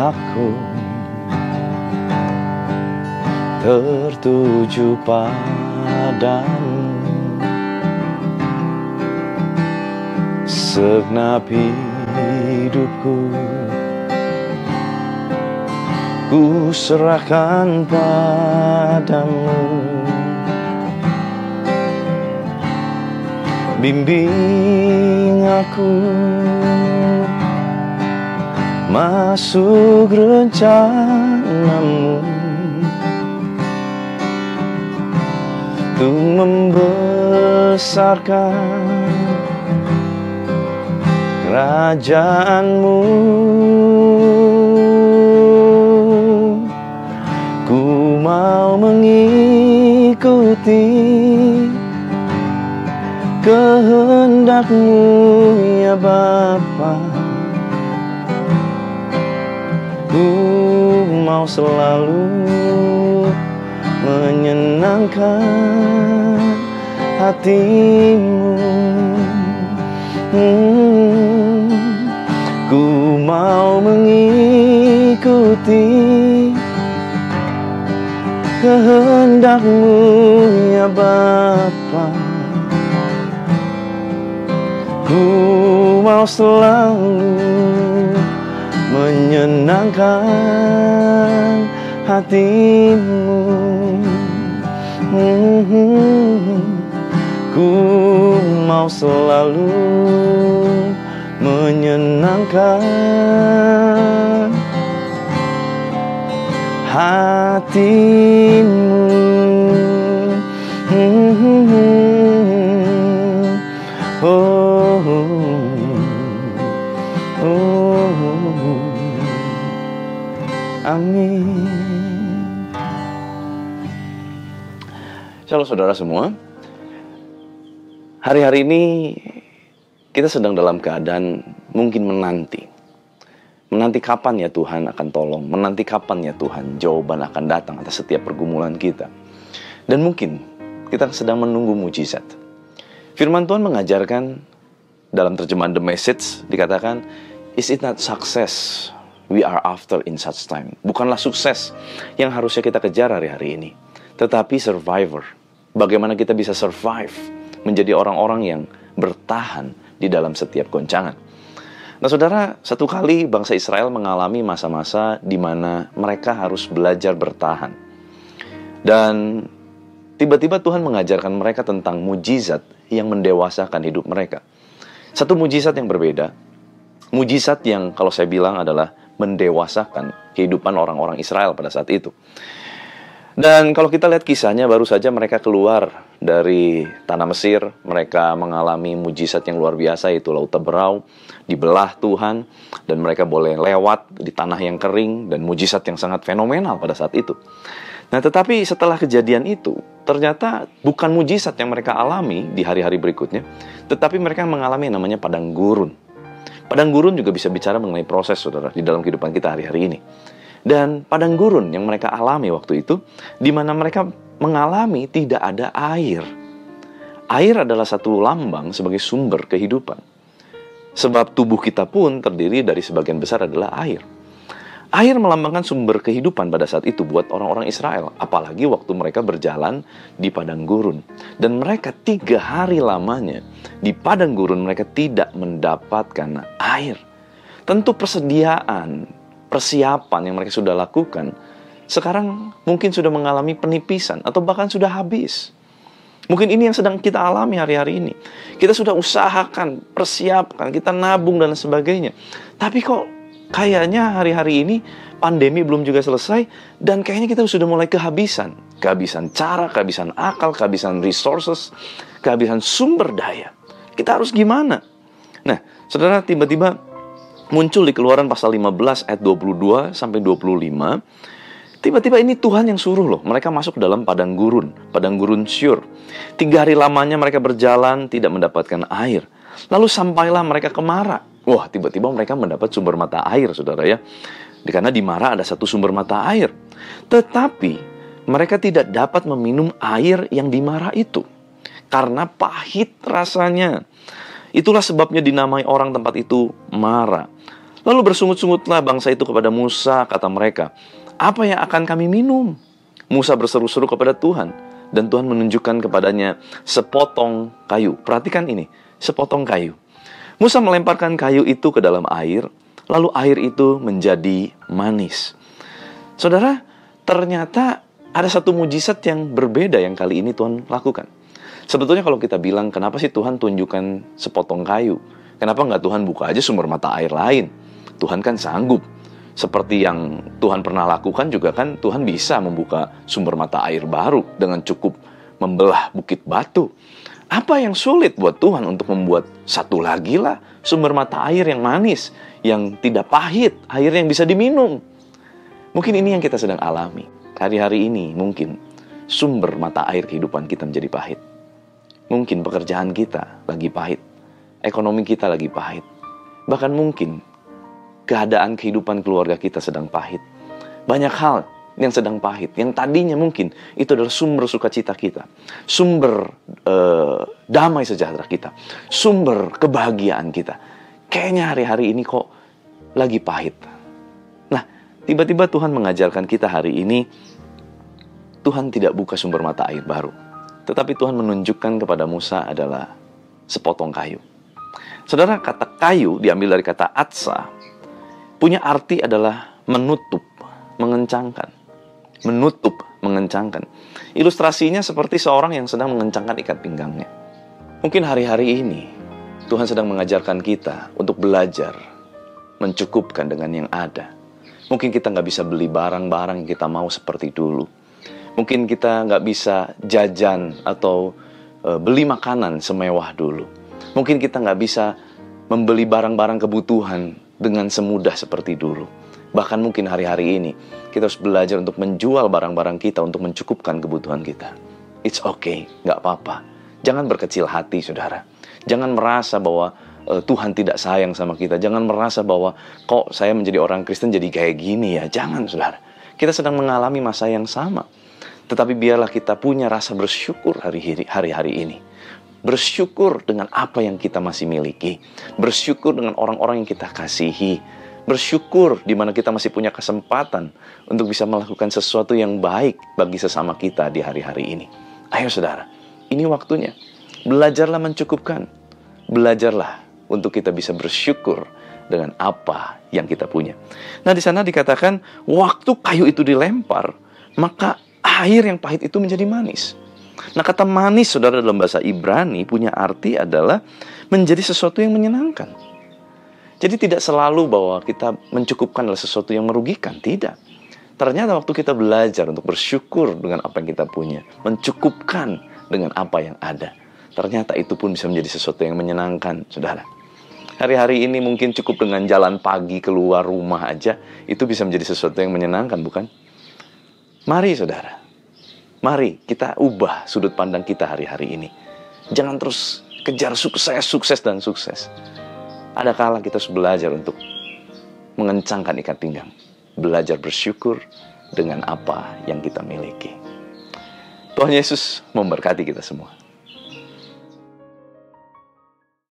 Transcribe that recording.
Aku tertuju padamu, segenap hidupku ku serahkan padamu. Bimbing aku masuk rencanamu, untuk membesarkan kerajaanmu. Ku mau mengikuti kehendak-Mu ya Bapa. Ku mau selalu menyenangkan hati-Mu. Ku mau mengikuti kehendak-Mu ya Bapa. Ku mau selalu menyenangkan hati-Mu. Ku mau selalu menyenangkan hati-Mu. Oh, amin. Shalom saudara semua. Hari-hari ini kita sedang dalam keadaan mungkin menanti kapan ya Tuhan akan tolong, menanti kapan ya Tuhan jawaban akan datang atas setiap pergumulan kita. Dan mungkin kita sedang menunggu mujizat. Firman Tuhan mengajarkan dalam terjemahan The Message dikatakan, is it not success we are after in such time? Bukanlah sukses yang harusnya kita kejar hari-hari ini, tetapi survivor. Bagaimana kita bisa survive, menjadi orang-orang yang bertahan di dalam setiap goncangan. Nah saudara, satu kali bangsa Israel mengalami masa-masa di mana mereka harus belajar bertahan. Dan tiba-tiba Tuhan mengajarkan mereka tentang mujizat yang mendewasakan hidup mereka. Satu mujizat yang berbeda, mujizat yang kalau saya bilang adalah mendewasakan kehidupan orang-orang Israel pada saat itu. Dan kalau kita lihat kisahnya, baru saja mereka keluar dari tanah Mesir, mereka mengalami mujizat yang luar biasa, yaitu Laut Teberau dibelah Tuhan, dan mereka boleh lewat di tanah yang kering, dan mujizat yang sangat fenomenal pada saat itu. Nah, tetapi setelah kejadian itu, ternyata bukan mujizat yang mereka alami di hari-hari berikutnya, tetapi mereka mengalami yang namanya padang gurun. Padang gurun juga bisa bicara mengenai proses, saudara, di dalam kehidupan kita hari-hari ini. Dan padang gurun yang mereka alami waktu itu, di mana mereka mengalami tidak ada air. Air adalah satu lambang sebagai sumber kehidupan. Sebab tubuh kita pun terdiri dari sebagian besar adalah air. Air melambangkan sumber kehidupan pada saat itu buat orang-orang Israel. Apalagi waktu mereka berjalan di padang gurun. Dan mereka 3 hari lamanya di padang gurun mereka tidak mendapatkan air. Tentu persiapan yang mereka sudah lakukan sekarang mungkin sudah mengalami penipisan atau bahkan sudah habis. Mungkin ini yang sedang kita alami hari-hari ini. Kita sudah usahakan, persiapkan, kita nabung dan sebagainya. Tapi kok kayaknya hari-hari ini pandemi belum juga selesai dan kayaknya kita sudah mulai kehabisan. Kehabisan cara, kehabisan akal, kehabisan resources, kehabisan sumber daya. Kita harus gimana? Nah, saudara, tiba-tiba muncul di Keluaran pasal 15 ayat 22 sampai 25. Tiba-tiba ini Tuhan yang suruh loh, mereka masuk ke dalam padang gurun Syur. 3 hari lamanya mereka berjalan, tidak mendapatkan air. Lalu sampailah mereka ke Mara. Wah, tiba-tiba mereka mendapat sumber mata air, saudara ya. Karena di Mara ada satu sumber mata air. Tetapi mereka tidak dapat meminum air yang di Mara itu, karena pahit rasanya. Itulah sebabnya dinamai orang tempat itu Mara. Lalu bersungut-sungutlah bangsa itu kepada Musa, kata mereka, "Apa yang akan kami minum?" Musa berseru-seru kepada Tuhan, dan Tuhan menunjukkan kepadanya sepotong kayu. Perhatikan ini, sepotong kayu. Musa melemparkan kayu itu ke dalam air, lalu air itu menjadi manis. Saudara, ternyata ada satu mujizat yang berbeda yang kali ini Tuhan lakukan. Sebetulnya kalau kita bilang, kenapa sih Tuhan tunjukkan sepotong kayu? Kenapa nggak Tuhan buka aja sumber mata air lain? Tuhan kan sanggup. Seperti yang Tuhan pernah lakukan juga kan, Tuhan bisa membuka sumber mata air baru dengan cukup membelah bukit batu. Apa yang sulit buat Tuhan untuk membuat satu lagi lah sumber mata air yang manis, yang tidak pahit, air yang bisa diminum? Mungkin ini yang kita sedang alami. Hari-hari ini mungkin sumber mata air kehidupan kita menjadi pahit. Mungkin pekerjaan kita lagi pahit, ekonomi kita lagi pahit. Bahkan mungkin keadaan kehidupan keluarga kita sedang pahit. Banyak hal yang sedang pahit, yang tadinya mungkin itu adalah sumber sukacita kita, sumber damai sejahtera kita, sumber kebahagiaan kita. Kayaknya hari-hari ini kok lagi pahit. Nah, tiba-tiba Tuhan mengajarkan kita hari ini, Tuhan tidak buka sumber mata air baru, tetapi Tuhan menunjukkan kepada Musa adalah sepotong kayu. Saudara, kata kayu diambil dari kata atsa, punya arti adalah menutup, mengencangkan. Menutup, mengencangkan. Ilustrasinya seperti seorang yang sedang mengencangkan ikat pinggangnya. Mungkin hari-hari ini Tuhan sedang mengajarkan kita untuk belajar mencukupkan dengan yang ada. Mungkin kita nggak bisa beli barang-barang yang kita mau seperti dulu. Mungkin kita nggak bisa jajan atau beli makanan semewah dulu. Mungkin kita nggak bisa membeli barang-barang kebutuhan dengan semudah seperti dulu. Bahkan mungkin hari-hari ini kita harus belajar untuk menjual barang-barang kita untuk mencukupkan kebutuhan kita. It's okay, nggak apa-apa. Jangan berkecil hati, saudara. Jangan merasa bahwa Tuhan tidak sayang sama kita. Jangan merasa bahwa kok saya menjadi orang Kristen jadi kayak gini ya. Jangan, saudara. Kita sedang mengalami masa yang sama. Tetapi biarlah kita punya rasa bersyukur hari-hari ini. Bersyukur dengan apa yang kita masih miliki. Bersyukur dengan orang-orang yang kita kasihi. Bersyukur di mana kita masih punya kesempatan untuk bisa melakukan sesuatu yang baik bagi sesama kita di hari-hari ini. Ayo saudara, ini waktunya. Belajarlah mencukupkan. Belajarlah untuk kita bisa bersyukur dengan apa yang kita punya. Nah, di sana dikatakan waktu kayu itu dilempar, maka air yang pahit itu menjadi manis. Nah, kata manis, saudara, dalam bahasa Ibrani punya arti adalah menjadi sesuatu yang menyenangkan. Jadi tidak selalu bahwa kita mencukupkan adalah sesuatu yang merugikan. Tidak. Ternyata waktu kita belajar untuk bersyukur dengan apa yang kita punya, mencukupkan dengan apa yang ada, ternyata itu pun bisa menjadi sesuatu yang menyenangkan, saudara. Hari-hari ini mungkin cukup dengan jalan pagi keluar rumah aja, itu bisa menjadi sesuatu yang menyenangkan, bukan? Mari, saudara. Mari kita ubah sudut pandang kita hari-hari ini. Jangan terus kejar sukses dan sukses. Ada kala kita harus belajar untuk mengencangkan ikat pinggang. Belajar bersyukur dengan apa yang kita miliki. Tuhan Yesus memberkati kita semua.